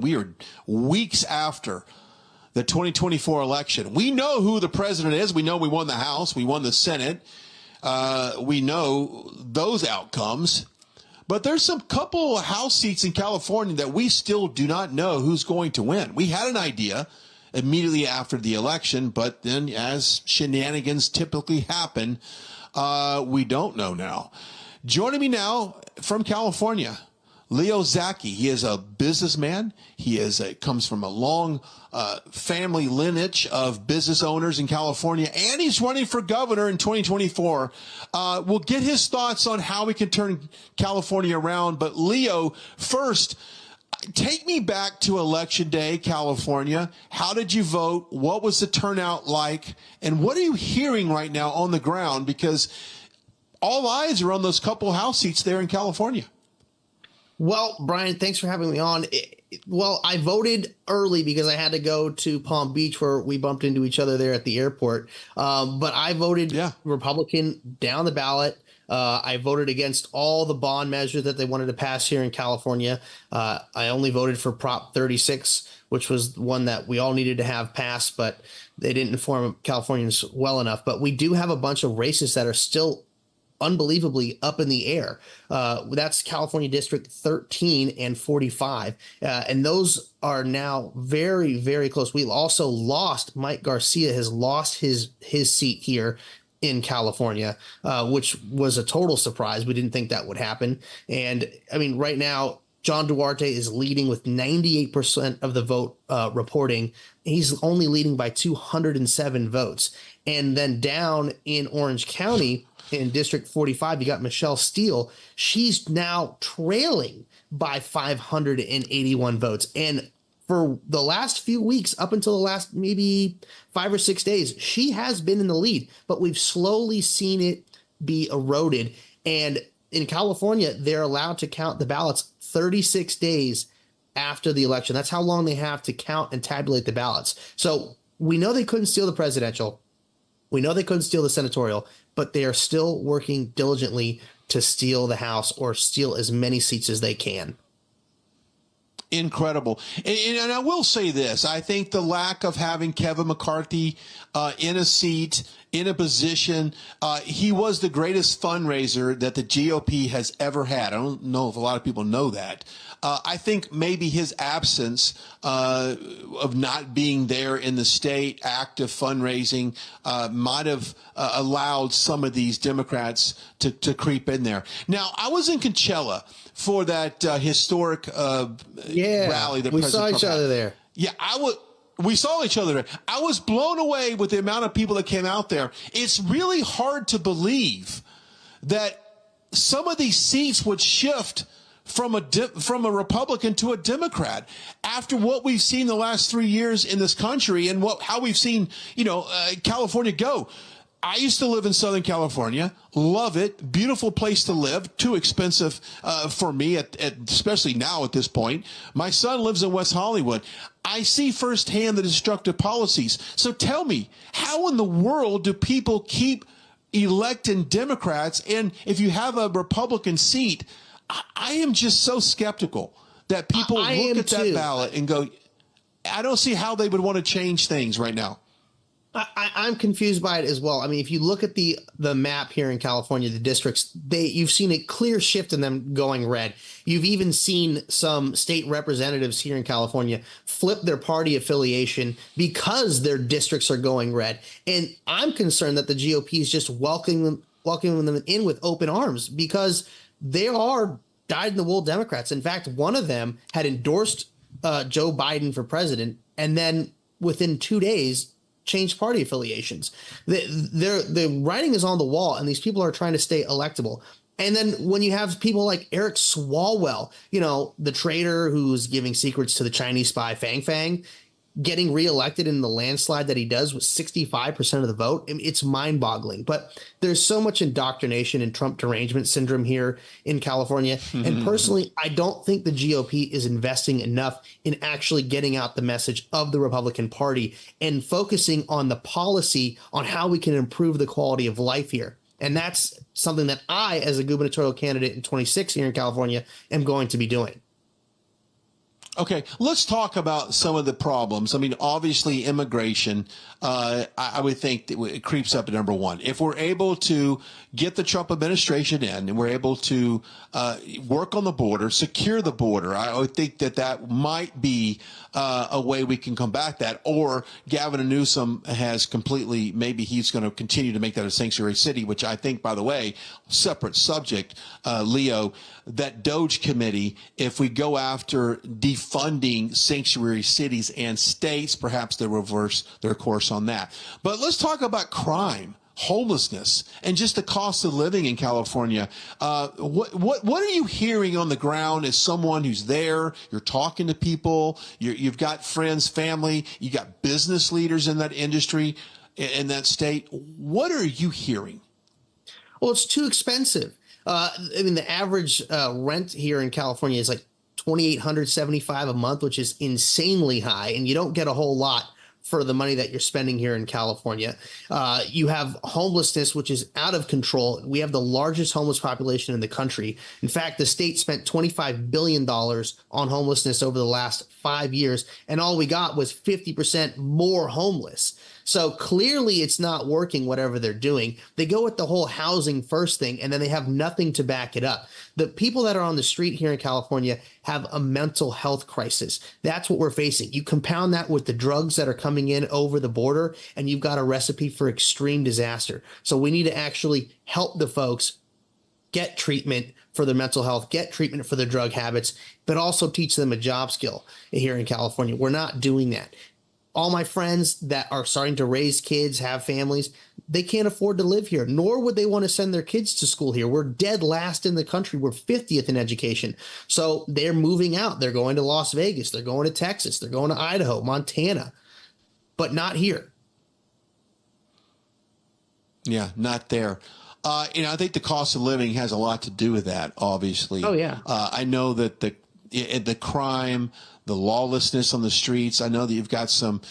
We are weeks after the 2024 election. We know who the president is. We know we won the House. We won the Senate. We know those outcomes. But there's some couple of House seats in California that we still do not know who's going to win. We had an idea immediately after the election, but then as shenanigans typically happen, we don't know now. Joining me now from California, Leo Zacky. He is a businessman. He comes from a long family lineage of business owners in California, and he's running for governor in 2024. We'll get his thoughts on how we can turn California around. But Leo, first, take me back to Election Day, California. How did you vote? What was the turnout like? And what are you hearing right now on the ground? Because all eyes are on those couple House seats there in California. Well, Brian, thanks for having me on. Well, I voted early because I had to go to Palm Beach where we bumped into each other there at the airport. But I voted Republican down the ballot. I voted against all the bond measures that they wanted to pass here in California. I only voted for Prop 36, which was one that we all needed to have passed, but they didn't inform Californians well enough. But we do have a bunch of races that are still unbelievably up in the air. That's California District 13 and 45. And those are now very, very close. We also lost, Mike Garcia has lost his seat here in California, which was a total surprise. We didn't think that would happen. And I mean, right now, John Duarte is leading with 98% of the vote reporting. He's only leading by 207 votes. And then down in Orange County, in District 45, you got Michelle Steele. She's now trailing by 581 votes. And for the last few weeks, up until the last maybe 5 or 6 days, she has been in the lead. But we've slowly seen it be eroded. And in California, they're allowed to count the ballots 36 days after the election. That's how long they have to count and tabulate the ballots. So we know they couldn't steal the presidential. We know they couldn't steal the senatorial, but they are still working diligently to steal the House or steal as many seats as they can. Incredible. And I will say this. I think the lack of having Kevin McCarthy in a seat, in a position, he was the greatest fundraiser that the GOP has ever had. I don't know if a lot of people know that. I think maybe his absence of not being there in the state, active fundraising, might have allowed some of these Democrats to creep in there. Now, I was in Coachella for that historic rally that we President saw each Trump other had. there. Yeah, we saw each other there. I was blown away with the amount of people that came out there. It's really hard to believe that some of these seats would shift from a Republican to a Democrat after what we've seen the last 3 years in this country and how we've seen, California go. I used to live in Southern California. Love it. Beautiful place to live. Too expensive for me, especially now at this point. My son lives in West Hollywood. I see firsthand the destructive policies. So tell me, how in the world do people keep electing Democrats? And if you have a Republican seat, I am just so skeptical that people look at that ballot and go, I don't see how they would want to change things right now. I'm confused by it as well. I mean, if you look at the map here in California, the districts, you've seen a clear shift in them going red. You've even seen some state representatives here in California flip their party affiliation because their districts are going red. And I'm concerned that the GOP is just welcoming them in with open arms because they are dyed-in-the-wool Democrats. In fact, one of them had endorsed Joe Biden for president, and then within 2 days changed party affiliations. The writing is on the wall, and these people are trying to stay electable. And then when you have people like Eric Swalwell, the traitor who's giving secrets to the Chinese spy Fang Fang, getting reelected in the landslide that he does with 65% of the vote, it's mind-boggling. But there's so much indoctrination and Trump derangement syndrome here in California. And personally, I don't think the GOP is investing enough in actually getting out the message of the Republican Party and focusing on the policy on how we can improve the quality of life here. And that's something that I, as a gubernatorial candidate in 26 here in California, am going to be doing. Okay, let's talk about some of the problems. I mean, obviously, immigration, I would think that it creeps up to number one. If we're able to get the Trump administration in and we're able to work on the border, secure the border, I would think that that might be a way we can combat that. Or Gavin Newsom has completely, maybe he's going to continue to make that a sanctuary city, which I think, by the way, separate subject, Leo, that Doge committee, if we go after defunding sanctuary cities and states, perhaps they'll reverse their course on that. But let's talk about crime, homelessness, and just the cost of living in California. What are you hearing on the ground as someone who's there? You're talking to people. You've got friends, family. You got business leaders in that industry, in that state. What are you hearing? Well, it's too expensive. I mean, the average rent here in California is like $2,875 a month, which is insanely high, and you don't get a whole lot for the money that you're spending here in California. You have homelessness, which is out of control. We have the largest homeless population in the country. In fact, the state spent $25 billion on homelessness over the last 5 years, and all we got was 50% more homeless. So clearly it's not working, whatever they're doing. They go with the whole housing first thing, and then they have nothing to back it up. The people that are on the street here in California have a mental health crisis. That's what we're facing. You compound that with the drugs that are coming in over the border, and you've got a recipe for extreme disaster. So we need to actually help the folks get treatment for their mental health, get treatment for their drug habits, but also teach them a job skill here in California. We're not doing that. All my friends that are starting to raise kids, have families, they can't afford to live here, nor would they want to send their kids to school here. We're dead last in the country. We're 50th in education. So they're moving out. They're going to Las Vegas. They're going to Texas. They're going to Idaho, Montana, but not here. Yeah, not there. I think the cost of living has a lot to do with that, obviously. Oh, yeah. I know that the crime, the lawlessness on the streets. I know that you've got some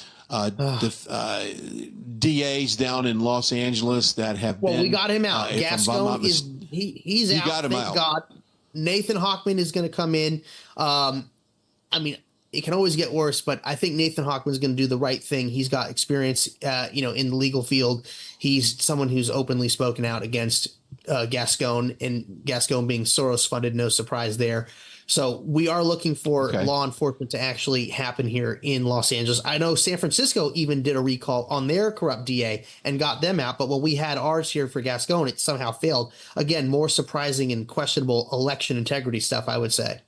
DAs down in Los Angeles that have been. Well, we got him out. Gascon he's out. Got him thank out. God. Nathan Hochman is going to come in. I mean, it can always get worse, but I think Nathan Hochman is going to do the right thing. He's got experience, in the legal field. He's someone who's openly spoken out against Gascon, and Gascon being Soros funded, no surprise there. So we are looking for law enforcement to actually happen here in Los Angeles. I know San Francisco even did a recall on their corrupt DA and got them out. But when we had ours here for Gascon, it somehow failed. Again, more surprising and questionable election integrity stuff, I would say.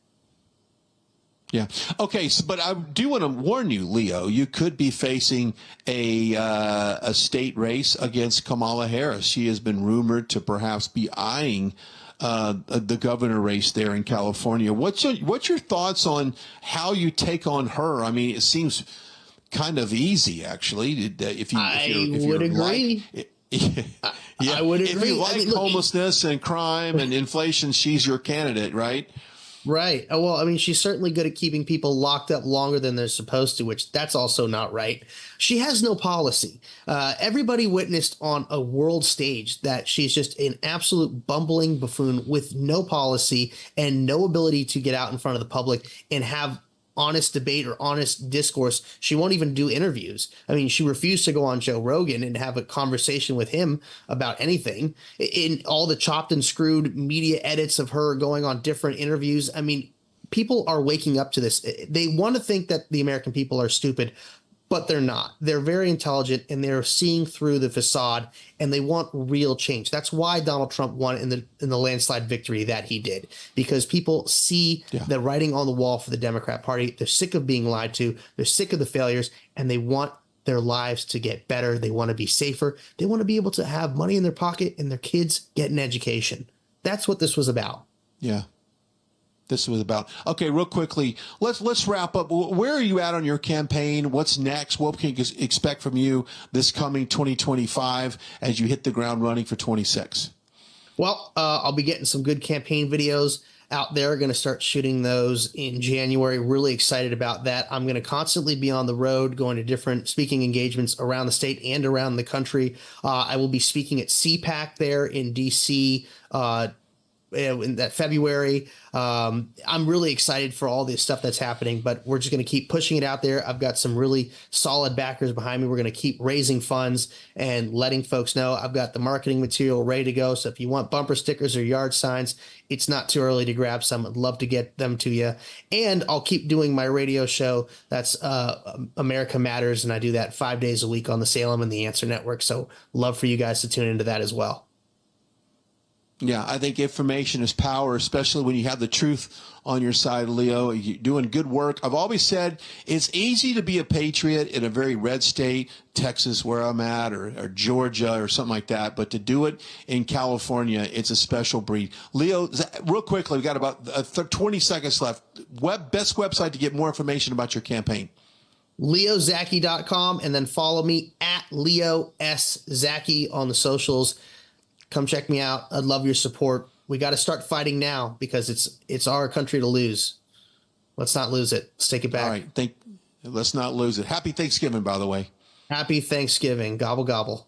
Yeah. Okay. But I do want to warn you, Leo, you could be facing a state race against Kamala Harris. She has been rumored to perhaps be eyeing the governor race there in California. What's your thoughts on how you take on her? I mean, it seems kind of easy, actually. If you would agree. Yeah, I would agree. If you like homelessness and crime and inflation, she's your candidate, right? Right. Well, I mean, she's certainly good at keeping people locked up longer than they're supposed to, which that's also not right. She has no policy. Everybody witnessed on a world stage that she's just an absolute bumbling buffoon with no policy and no ability to get out in front of the public and have honest debate or honest discourse. She won't even do interviews. I mean, she refused to go on Joe Rogan and have a conversation with him about anything. In all the chopped and screwed media edits of her going on different interviews, I mean, people are waking up to this. They want to think that the American people are stupid, but they're not. They're very intelligent, and they're seeing through the facade, and they want real change. That's why Donald Trump won in the landslide victory that he did, because people see the writing on the wall for the Democrat Party. They're sick of being lied to. They're sick of the failures, and they want their lives to get better. They want to be safer. They want to be able to have money in their pocket and their kids get an education. That's what this was about. Yeah. This was about. Okay, real quickly, let's wrap up. Where are you at on your campaign? What's next? What can you expect from you this coming 2025 as you hit the ground running for 26? Well, I'll be getting some good campaign videos out there. Going to start shooting those in January. Really excited about that. I'm going to constantly be on the road, going to different speaking engagements around the state and around the country. I will be speaking at CPAC there in DC in that February. I'm really excited for all this stuff that's happening, but we're just going to keep pushing it out there. I've got some really solid backers behind me. We're going to keep raising funds and letting folks know. I've got the marketing material ready to go. So if you want bumper stickers or yard signs, it's not too early to grab some. I'd love to get them to you. And I'll keep doing my radio show. That's America Matters. And I do that 5 days a week on the Salem and the Answer Network. So love for you guys to tune into that as well. Yeah, I think information is power, especially when you have the truth on your side, Leo. You're doing good work. I've always said it's easy to be a patriot in a very red state, Texas, where I'm at, or Georgia or something like that. But to do it in California, it's a special breed. Leo, real quickly, we've got about 20 seconds left. Best website to get more information about your campaign? LeoZacky.com, and then follow me at Leo S. Zacky on the socials. Come check me out. I'd love your support. We got to start fighting now because it's our country to lose. Let's not lose it. Let's take it back. All right. Let's not lose it. Happy Thanksgiving, by the way. Happy Thanksgiving. Gobble, gobble.